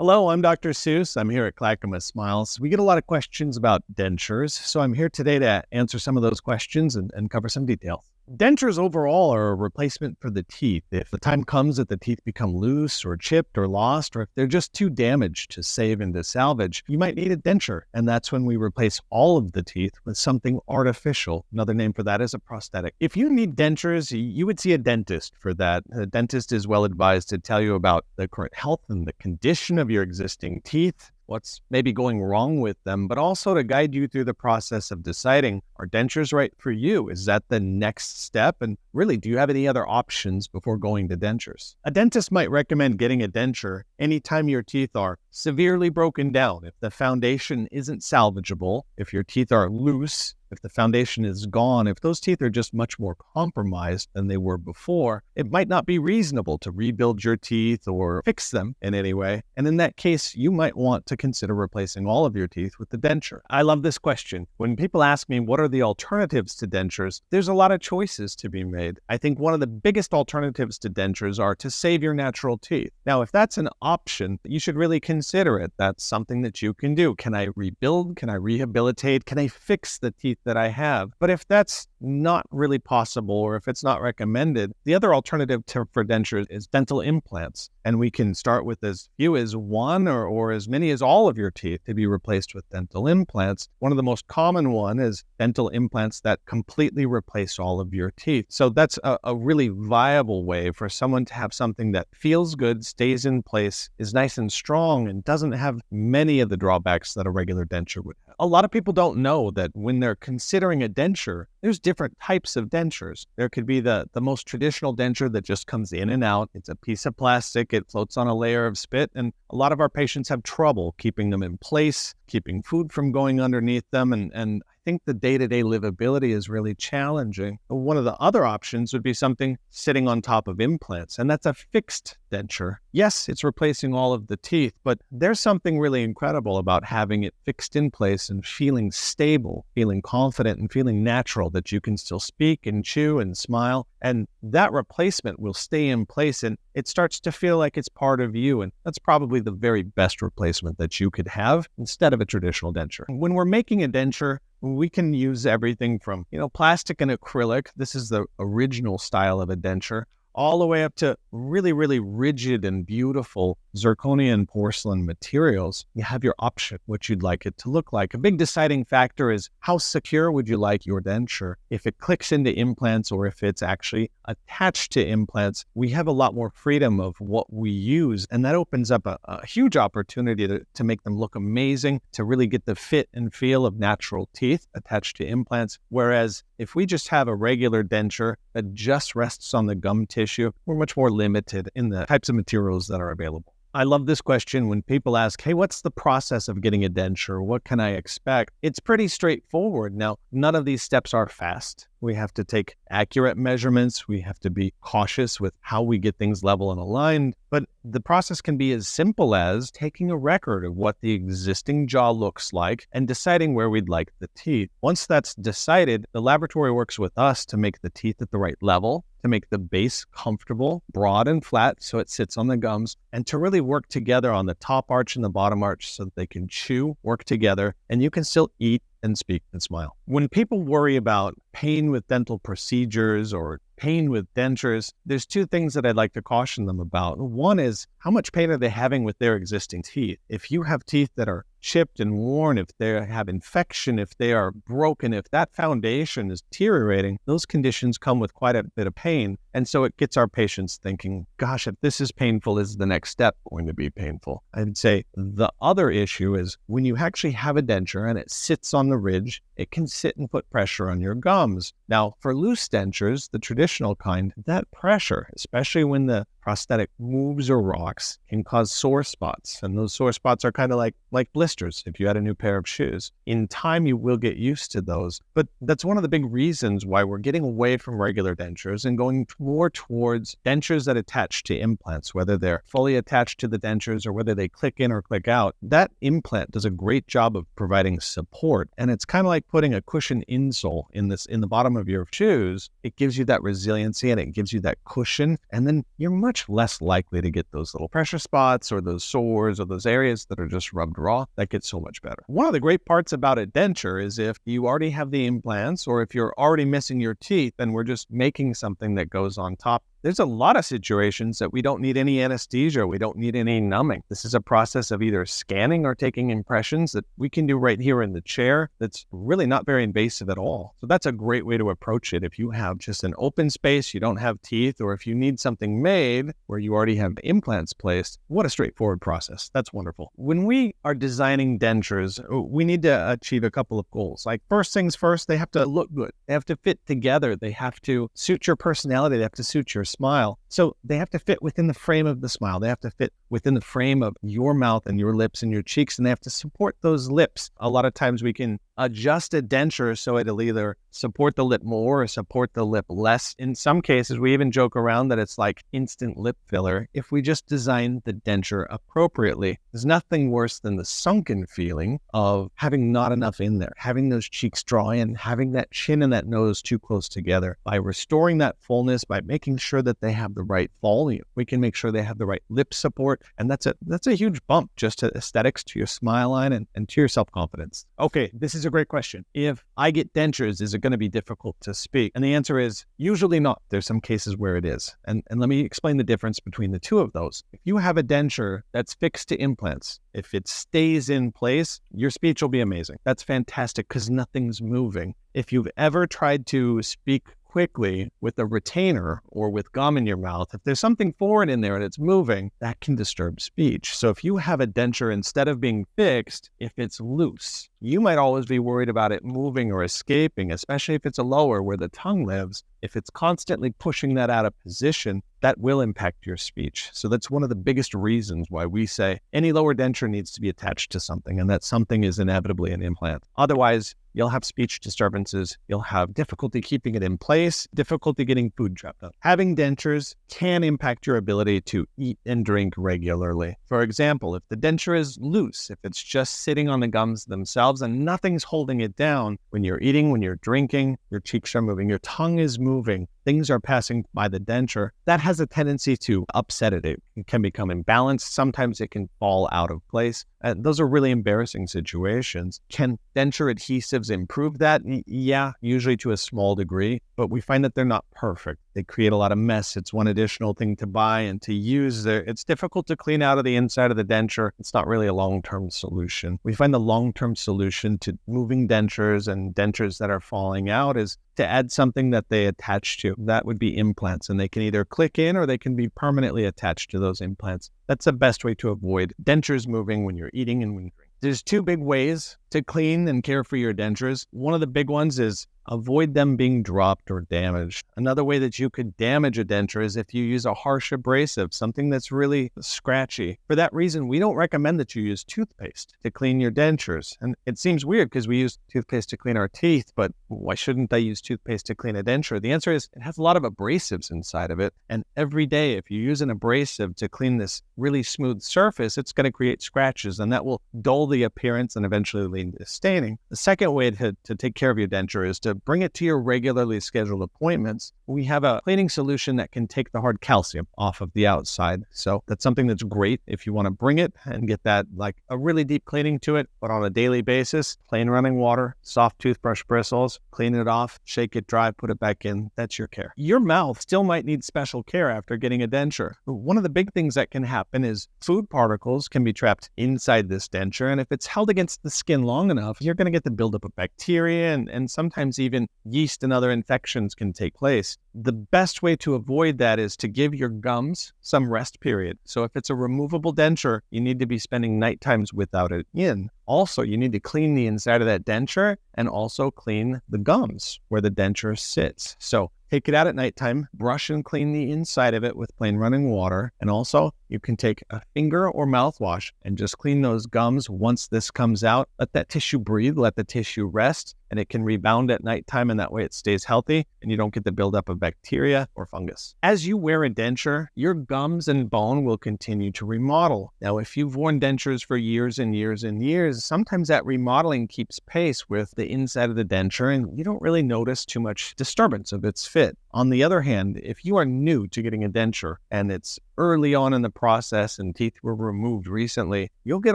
Hello, I'm Dr. Seuss. I'm here at Clackamas Smiles. We get a lot of questions about dentures, so I'm here today to answer some of those questions and cover some details. Dentures overall are a replacement for the teeth. If the time comes that the teeth become loose or chipped or lost, or if they're just too damaged to save and to salvage, you might need a denture. And that's when we replace all of the teeth with something artificial. Another name for that is a prosthetic. If you need dentures, you would see a dentist for that. A dentist is well advised to tell you about the current health and the condition of your existing teeth, what's maybe going wrong with them, but also to guide you through the process of deciding, are dentures right for you? Is that the next step? And really, do you have any other options before going to dentures? A dentist might recommend getting a denture anytime your teeth are severely broken down, if the foundation isn't salvageable, if your teeth are loose, if the foundation is gone, if those teeth are just much more compromised than they were before, it might not be reasonable to rebuild your teeth or fix them in any way. And in that case, you might want to consider replacing all of your teeth with the denture. I love this question. When people ask me, what are the alternatives to dentures? There's a lot of choices to be made. I think one of the biggest alternatives to dentures are to save your natural teeth. Now, if that's an option, you should really consider it. That's something that you can do. Can I rebuild? Can I rehabilitate? Can I fix the teeth that I have? But if that's not really possible, or if it's not recommended, the other alternative for dentures is dental implants. And we can start with as few as one or as many as all of your teeth to be replaced with dental implants. One of the most common one is dental implants that completely replace all of your teeth. So that's a really viable way for someone to have something that feels good, stays in place, is nice and strong, and doesn't have many of the drawbacks that a regular denture would have. A lot of people don't know that when they're considering a denture, there's different types of dentures. There could be the most traditional denture that just comes in and out. It's a piece of plastic. It floats on a layer of spit. And a lot of our patients have trouble keeping them in place, keeping food from going underneath them. And I think the day-to-day livability is really challenging. One of the other options would be something sitting on top of implants, and that's a fixed denture. Yes, it's replacing all of the teeth, but there's something really incredible about having it fixed in place and feeling stable, feeling confident, and feeling natural that you can still speak and chew and smile. And that replacement will stay in place, and it starts to feel like it's part of you. And that's probably the very best replacement that you could have instead of a traditional denture. When we're making a denture, we can use everything from, plastic and acrylic. This is the original style of a denture, all the way up to really, really rigid and beautiful zirconia porcelain materials. You have your option, what you'd like it to look like. A big deciding factor is how secure would you like your denture? If it clicks into implants or if it's actually attached to implants, we have a lot more freedom of what we use. And that opens up a huge opportunity to make them look amazing, to really get the fit and feel of natural teeth attached to implants. Whereas if we just have a regular denture that just rests on the gum tissue, we're much more limited in the types of materials that are available. I love this question when people ask, hey, what's the process of getting a denture? What can I expect? It's pretty straightforward. Now, none of these steps are fast. We have to take accurate measurements. We have to be cautious with how we get things level and aligned. But the process can be as simple as taking a record of what the existing jaw looks like and deciding where we'd like the teeth. Once that's decided, the laboratory works with us to make the teeth at the right level, to make the base comfortable, broad and flat so it sits on the gums, and to really work together on the top arch and the bottom arch so that they can chew, work together, and you can still eat and speak and smile. When people worry about pain with dental procedures or pain with dentures, there's two things that I'd like to caution them about. One is, how much pain are they having with their existing teeth? If you have teeth that are chipped and worn, if they have infection, if they are broken, if that foundation is deteriorating, those conditions come with quite a bit of pain. And so it gets our patients thinking, gosh, if this is painful, is the next step going to be painful? I'd say the other issue is when you actually have a denture and it sits on the ridge, it can sit and put pressure on your gums. Now, for loose dentures, the traditional kind, that pressure, especially when the prosthetic moves or rocks, can cause sore spots. And those sore spots are kind of like blisters if you had a new pair of shoes. In time, you will get used to those. But that's one of the big reasons why we're getting away from regular dentures and going more towards dentures that attach to implants, whether they're fully attached to the dentures or whether they click in or click out. That implant does a great job of providing support. And it's kind of like putting a cushion insole in the bottom of your shoes. It gives you that resiliency and it gives you that cushion. And then you're much less likely to get those little pressure spots or those sores or those areas that are just rubbed raw. That gets so much better. One of the great parts about a denture is if you already have the implants or if you're already missing your teeth and we're just making something that goes on top. There's a lot of situations that we don't need any anesthesia. We don't need any numbing. This is a process of either scanning or taking impressions that we can do right here in the chair that's really not very invasive at all. So that's a great way to approach it. If you have just an open space, you don't have teeth, or if you need something made where you already have implants placed, what a straightforward process. That's wonderful. When we are designing dentures, we need to achieve a couple of goals. Like first things first, they have to look good. They have to fit together. They have to suit your personality. They have to suit your smile. So they have to fit within the frame of the smile. They have to fit within the frame of your mouth and your lips and your cheeks, and they have to support those lips. A lot of times we can adjust a denture so it'll either support the lip more or support the lip less. In some cases, we even joke around that it's like instant lip filler if we just design the denture appropriately. There's nothing worse than the sunken feeling of having not enough in there, having those cheeks draw in, having that chin and that nose too close together. By restoring that fullness, by making sure that they have the right volume, we can make sure they have the right lip support. And that's a huge bump just to aesthetics, to your smile line, and to your self-confidence. Okay, this is a great question. If I get dentures, is it going to be difficult to speak? And the answer is usually not. There's some cases where it is. And let me explain the difference between the two of those. If you have a denture that's fixed to implants, if it stays in place, your speech will be amazing. That's fantastic because nothing's moving. If you've ever tried to speak quickly with a retainer or with gum in your mouth, if there's something foreign in there and it's moving, that can disturb speech. So if you have a denture, instead of being fixed, if it's loose, you might always be worried about it moving or escaping, especially if it's a lower where the tongue lives. If it's constantly pushing that out of position, that will impact your speech. So that's one of the biggest reasons why we say any lower denture needs to be attached to something, and that something is inevitably an implant. Otherwise, you'll have speech disturbances. You'll have difficulty keeping it in place, difficulty getting food trapped up. Having dentures can impact your ability to eat and drink regularly. For example, if the denture is loose, if it's just sitting on the gums themselves and nothing's holding it down, when you're eating, when you're drinking, your cheeks are moving, your tongue is moving, things are passing by the denture, that has a tendency to upset it. It can become imbalanced. Sometimes it can fall out of place. And those are really embarrassing situations. Can denture adhesives improve that? Yeah, usually to a small degree, but we find that they're not perfect. They create a lot of mess. It's one additional thing to buy and to use. It's difficult to clean out of the inside of the denture. It's not really a long-term solution. We find the long-term solution to moving dentures and dentures that are falling out is to add something that they attach to. That would be implants, and they can either click in or they can be permanently attached to those implants. That's the best way to avoid dentures moving when you're eating and when you drink. There's two big ways to clean and care for your dentures. One of the big ones is avoid them being dropped or damaged. Another way that you could damage a denture is if you use a harsh abrasive, something that's really scratchy. For that reason, we don't recommend that you use toothpaste to clean your dentures. And it seems weird because we use toothpaste to clean our teeth, but why shouldn't I use toothpaste to clean a denture? The answer is it has a lot of abrasives inside of it. And every day, if you use an abrasive to clean this really smooth surface, it's going to create scratches, and that will dull the appearance and eventually lead to staining. The second way to take care of your denture is to bring it to your regularly scheduled appointments. We have a cleaning solution that can take the hard calcium off of the outside. So that's something that's great if you want to bring it and get that like a really deep cleaning to it, but on a daily basis, plain running water, soft toothbrush bristles, clean it off, shake it dry, put it back in. That's your care. Your mouth still might need special care after getting a denture. One of the big things that can happen is food particles can be trapped inside this denture. And if it's held against the skin long enough, you're going to get the buildup of bacteria and sometimes even yeast and other infections can take place. The best way to avoid that is to give your gums some rest period. So if it's a removable denture, you need to be spending night times without it in. Also, you need to clean the inside of that denture and also clean the gums where the denture sits. So take it out at nighttime, brush and clean the inside of it with plain running water, and also You can take a finger or mouthwash and just clean those gums once this comes out. Let that tissue breathe, let the tissue rest, and it can rebound at nighttime, and that way it stays healthy and you don't get the buildup of bacteria or fungus. As you wear a denture, your gums and bone will continue to remodel. Now, if you've worn dentures for years and years and years, sometimes that remodeling keeps pace with the inside of the denture and you don't really notice too much disturbance of its fit. On the other hand, if you are new to getting a denture and it's early on in the process and teeth were removed recently, you'll get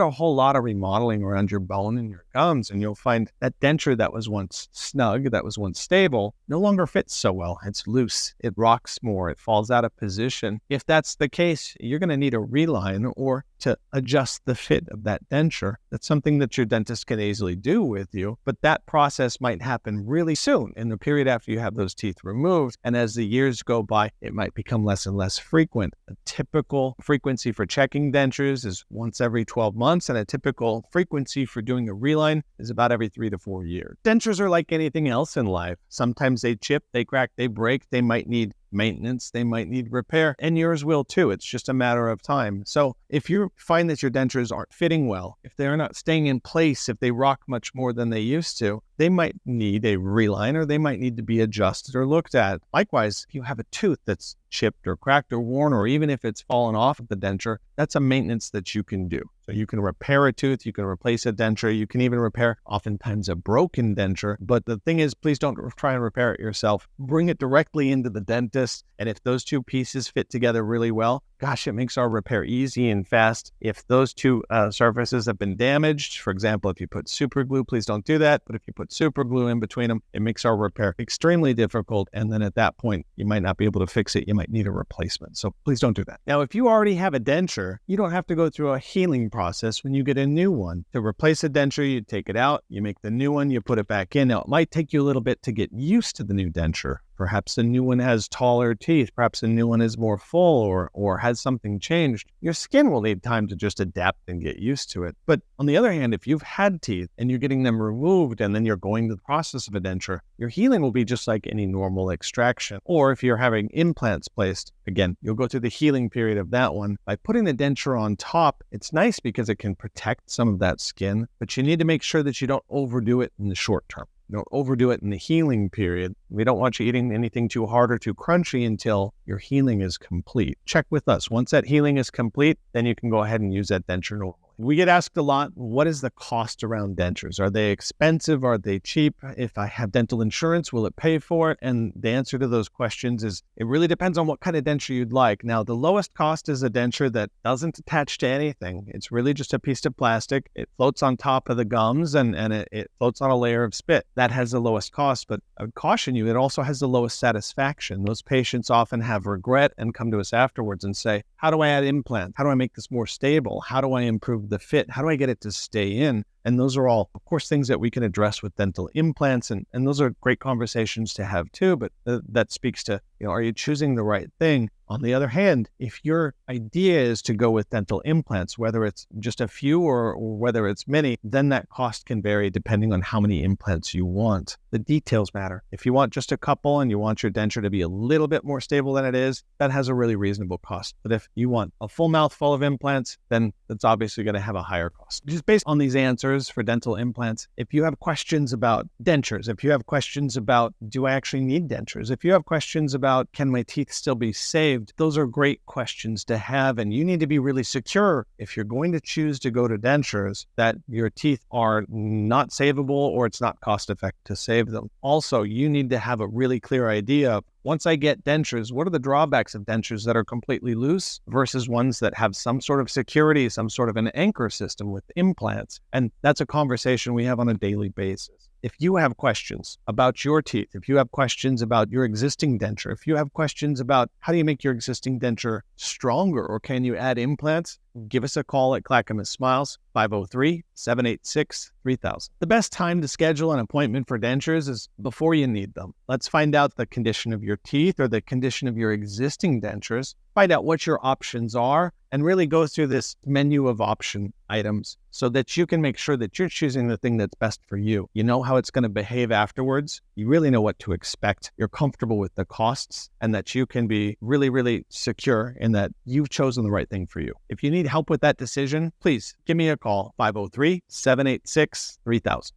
a whole lot of remodeling around your bone and your gums, and you'll find that denture that was once snug, that was once stable, no longer fits so well. It's loose, it rocks more, it falls out of position. If that's the case, you're going to need a reline or to adjust the fit of that denture. That's something that your dentist can easily do with you, but that process might happen really soon in the period after you have those teeth removed. And as the years go by, it might become less and less frequent. A typical frequency for checking dentures is once every 12 months, and a typical frequency for doing a reline is about every 3 to 4 years. Dentures are like anything else in life. Sometimes they chip, they crack, they break, they might need maintenance, they might need repair, and yours will too. It's just a matter of time. So if you find that your dentures aren't fitting well, if they're not staying in place, if they rock much more than they used to, they might need a reline or they might need to be adjusted or looked at. Likewise, if you have a tooth that's chipped or cracked or worn, or even if it's fallen off of the denture, that's a maintenance that you can do. So you can repair a tooth, you can replace a denture, you can even repair oftentimes a broken denture. But the thing is, please don't try and repair it yourself. Bring it directly into the dentist. And if those two pieces fit together really well, gosh, it makes our repair easy and fast. If those two surfaces have been damaged, for example, if you put super glue, please don't do that. But if you put super glue in between them, it makes our repair extremely difficult. And then at that point, you might not be able to fix it. You might need a replacement. So please don't do that. Now, if you already have a denture, you don't have to go through a healing process when you get a new one. To replace a denture, you take it out, you make the new one, you put it back in. Now, it might take you a little bit to get used to the new denture. Perhaps the new one has taller teeth. Perhaps the new one is more full or has something changed. Your skin will need time to just adapt and get used to it. But on the other hand, if you've had teeth and you're getting them removed and then you're going through the process of a denture, your healing will be just like any normal extraction. Or if you're having implants placed, again, you'll go through the healing period of that one. By putting the denture on top, it's nice because it can protect some of that skin, but you need to make sure that you don't overdo it in the short term. Don't overdo it in the healing period. We don't want you eating anything too hard or too crunchy until your healing is complete. Check with us. Once that healing is complete, then you can go ahead and use that denture normally. We get asked a lot, what is the cost around dentures? Are they expensive? Are they cheap? If I have dental insurance, will it pay for it? And the answer to those questions is it really depends on what kind of denture you'd like. Now, the lowest cost is a denture that doesn't attach to anything. It's really just a piece of plastic. It floats on top of the gums and it floats on a layer of spit. That has the lowest cost, but I would caution you, it also has the lowest satisfaction. Those patients often have regret and come to us afterwards and say, how do I add implants? How do I make this more stable? How do I improve the fit? How do I get it to stay in? And those are all, of course, things that we can address with dental implants. And those are great conversations to have too, but that speaks to, are you choosing the right thing? On the other hand, if your idea is to go with dental implants, whether it's just a few or whether it's many, then that cost can vary depending on how many implants you want. The details matter. If you want just a couple and you want your denture to be a little bit more stable than it is, that has a really reasonable cost. But if you want a full mouth full of implants, then that's obviously going to have a higher cost. Just based on these answers for dental implants, if you have questions about dentures, if you have questions about, do I actually need dentures? If you have questions about, can my teeth still be saved? Those are great questions to have, and you need to be really secure if you're going to choose to go to dentures that your teeth are not savable or it's not cost effective to save them. Also, you need to have a really clear idea of, once I get dentures, what are the drawbacks of dentures that are completely loose versus ones that have some sort of security, some sort of an anchor system with implants? And that's a conversation we have on a daily basis. If you have questions about your teeth, if you have questions about your existing denture, if you have questions about how do you make your existing denture stronger or can you add implants, give us a call at Clackamas Smiles, 503-786-3000. The best time to schedule an appointment for dentures is before you need them. Let's find out the condition of your teeth or the condition of your existing dentures, find out what your options are, and really go through this menu of option items so that you can make sure that you're choosing the thing that's best for you. You know how it's going to behave afterwards. You really know what to expect. You're comfortable with the costs, and that you can be really, really secure in that you've chosen the right thing for you. If you need help with that decision, please give me a call, 503-786-3000.